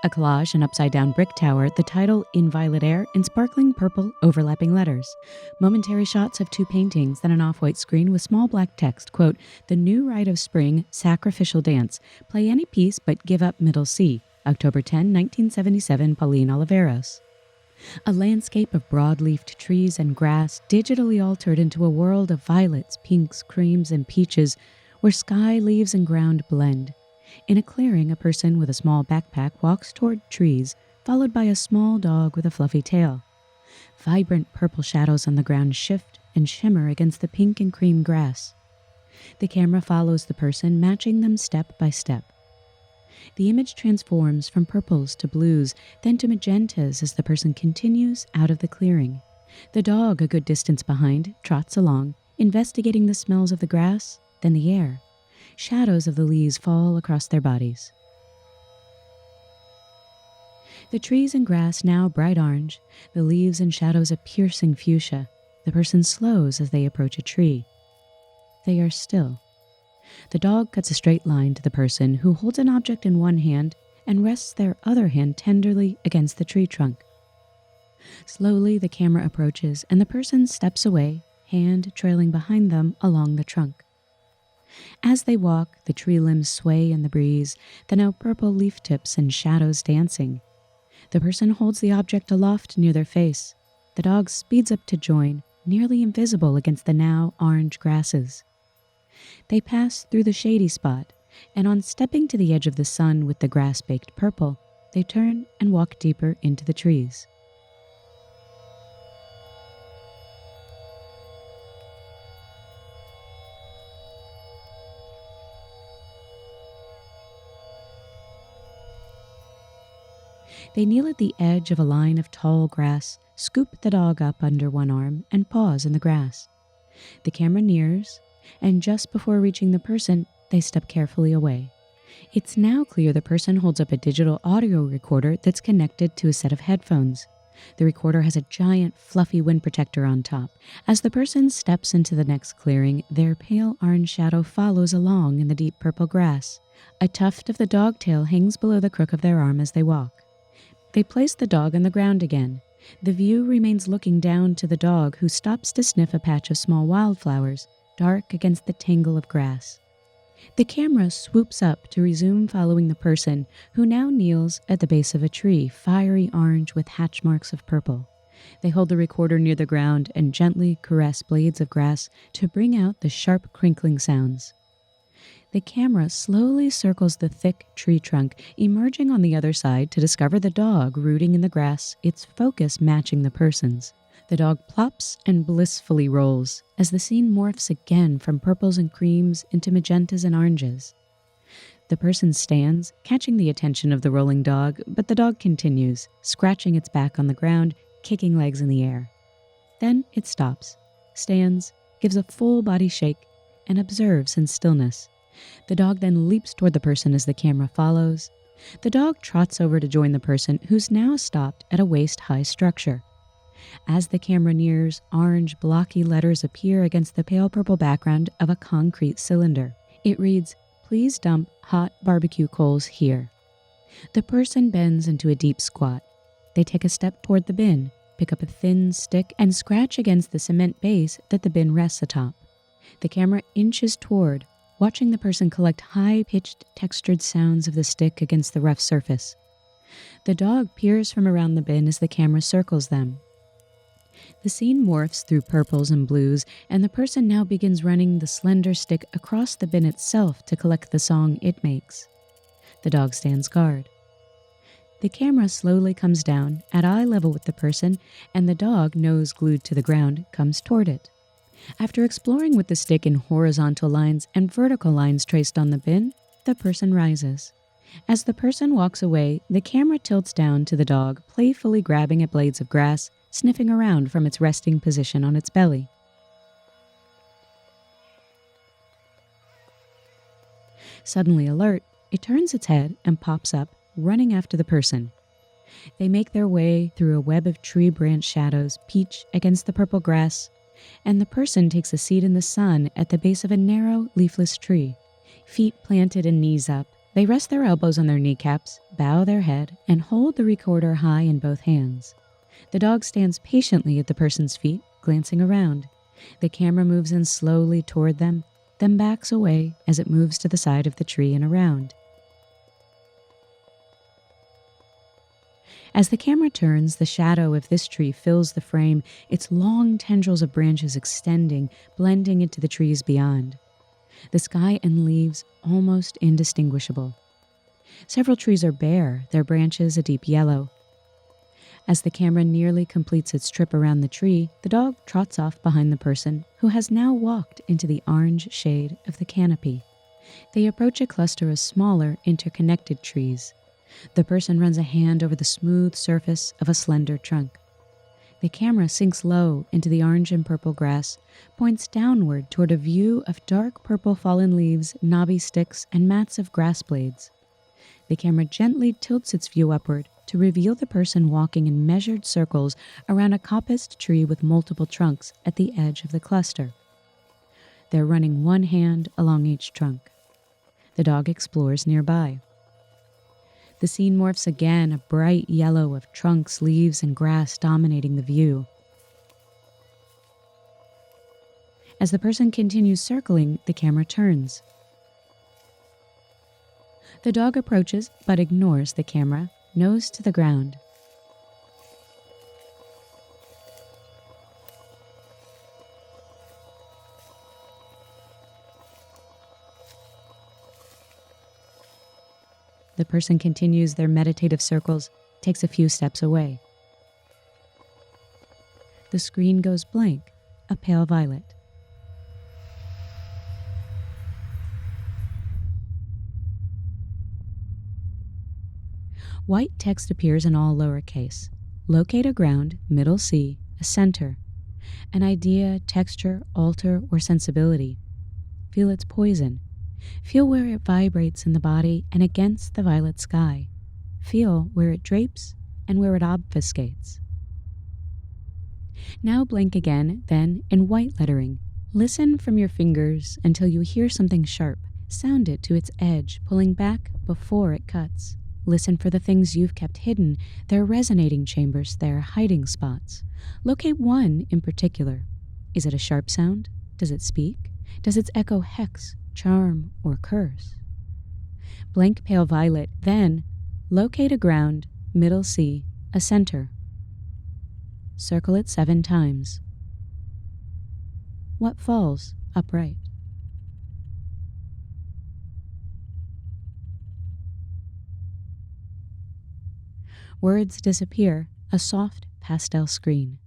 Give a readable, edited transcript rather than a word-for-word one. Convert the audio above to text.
A collage, an upside-down brick tower, the title In Violet Air in sparkling purple overlapping letters. Momentary shots of two paintings, then an off-white screen with small black text, quote, The New Rite of Spring, Sacrificial Dance. Play any piece but give up middle C. October 10, 1977, Pauline Oliveros. A landscape of broad-leafed trees and grass digitally altered into a world of violets, pinks, creams, and peaches where sky, leaves, and ground blend. In a clearing, a person with a small backpack walks toward trees, followed by a small dog with a fluffy tail. Vibrant purple shadows on the ground shift and shimmer against the pink and cream grass. The camera follows the person, matching them step by step. The image transforms from purples to blues, then to magentas as the person continues out of the clearing. The dog, a good distance behind, trots along, investigating the smells of the grass, then the air. Shadows of the leaves fall across their bodies. The trees and grass now bright orange, the leaves and shadows a piercing fuchsia. The person slows as they approach a tree. They are still. The dog cuts a straight line to the person, who holds an object in one hand and rests their other hand tenderly against the tree trunk. Slowly the camera approaches and the person steps away, hand trailing behind them along the trunk. As they walk, the tree limbs sway in the breeze, the now purple leaf tips and shadows dancing. The person holds the object aloft near their face. The dog speeds up to join, nearly invisible against the now orange grasses. They pass through the shady spot, and on stepping to the edge of the sun with the grass baked purple, they turn and walk deeper into the trees. They kneel at the edge of a line of tall grass, scoop the dog up under one arm, and pause in the grass. The camera nears, and just before reaching the person, they step carefully away. It's now clear the person holds up a digital audio recorder that's connected to a set of headphones. The recorder has a giant, fluffy wind protector on top. As the person steps into the next clearing, their pale orange shadow follows along in the deep purple grass. A tuft of the dog tail hangs below the crook of their arm as they walk. They place the dog on the ground again. The view remains looking down to the dog, who stops to sniff a patch of small wildflowers, dark against the tangle of grass. The camera swoops up to resume following the person, who now kneels at the base of a tree, fiery orange with hatch marks of purple. They hold the recorder near the ground and gently caress blades of grass to bring out the sharp crinkling sounds. The camera slowly circles the thick tree trunk, emerging on the other side to discover the dog rooting in the grass, its focus matching the person's. The dog plops and blissfully rolls as the scene morphs again from purples and creams into magentas and oranges. The person stands, catching the attention of the rolling dog, but the dog continues, scratching its back on the ground, kicking legs in the air. Then it stops, stands, gives a full body shake, and observes in stillness. The dog then leaps toward the person as the camera follows. The dog trots over to join the person, who's now stopped at a waist-high structure. As the camera nears, orange, blocky letters appear against the pale purple background of a concrete cylinder. It reads, "Please dump hot barbecue coals here." The person bends into a deep squat. They take a step toward the bin, pick up a thin stick, and scratch against the cement base that the bin rests atop. The camera inches toward, watching the person collect high-pitched, textured sounds of the stick against the rough surface. The dog peers from around the bin as the camera circles them. The scene morphs through purples and blues, and the person now begins running the slender stick across the bin itself to collect the song it makes. The dog stands guard. The camera slowly comes down, at eye level with the person, and the dog, nose glued to the ground, comes toward it. After exploring with the stick in horizontal lines and vertical lines traced on the bin, the person rises. As the person walks away, the camera tilts down to the dog, playfully grabbing at blades of grass, sniffing around from its resting position on its belly. Suddenly alert, it turns its head and pops up, running after the person. They make their way through a web of tree branch shadows, peach against the purple grass, and the person takes a seat in the sun at the base of a narrow, leafless tree. Feet planted and knees up, They rest their elbows on their kneecaps, bow their head, and hold the recorder high in both hands. The dog stands patiently at the person's feet, glancing around. The camera moves in slowly toward them, then backs away as it moves to the side of the tree and around. As the camera turns, the shadow of this tree fills the frame, its long tendrils of branches extending, blending into the trees beyond. The sky and leaves almost indistinguishable. Several trees are bare, their branches a deep yellow. As the camera nearly completes its trip around the tree, the dog trots off behind the person, who has now walked into the orange shade of the canopy. They approach a cluster of smaller, interconnected trees. The person runs a hand over the smooth surface of a slender trunk. The camera sinks low into the orange and purple grass, points downward toward a view of dark purple fallen leaves, knobby sticks, and mats of grass blades. The camera gently tilts its view upward to reveal the person walking in measured circles around a coppiced tree with multiple trunks at the edge of the cluster. They're running one hand along each trunk. The dog explores nearby. The scene morphs again, a bright yellow of trunks, leaves, and grass dominating the view. As the person continues circling, the camera turns. The dog approaches but ignores the camera, nose to the ground. The person continues their meditative circles, takes a few steps away. The screen goes blank, a pale violet. White text appears in all lowercase. Locate a ground, middle C, a center. An idea, texture, alter, or sensibility. Feel its poison. Feel where it vibrates in the body and against the violet sky. Feel where it drapes and where it obfuscates. Now blink again, then in white lettering. Listen from your fingers until you hear something sharp. Sound it to its edge, pulling back before it cuts. Listen for the things you've kept hidden, their resonating chambers, their hiding spots. Locate one in particular. Is it a sharp sound? Does it speak? Does its echo hex, charm, or curse? Blank pale violet, then locate a ground, middle C, a center. Circle it 7 times. What falls upright? Words disappear, a soft pastel screen.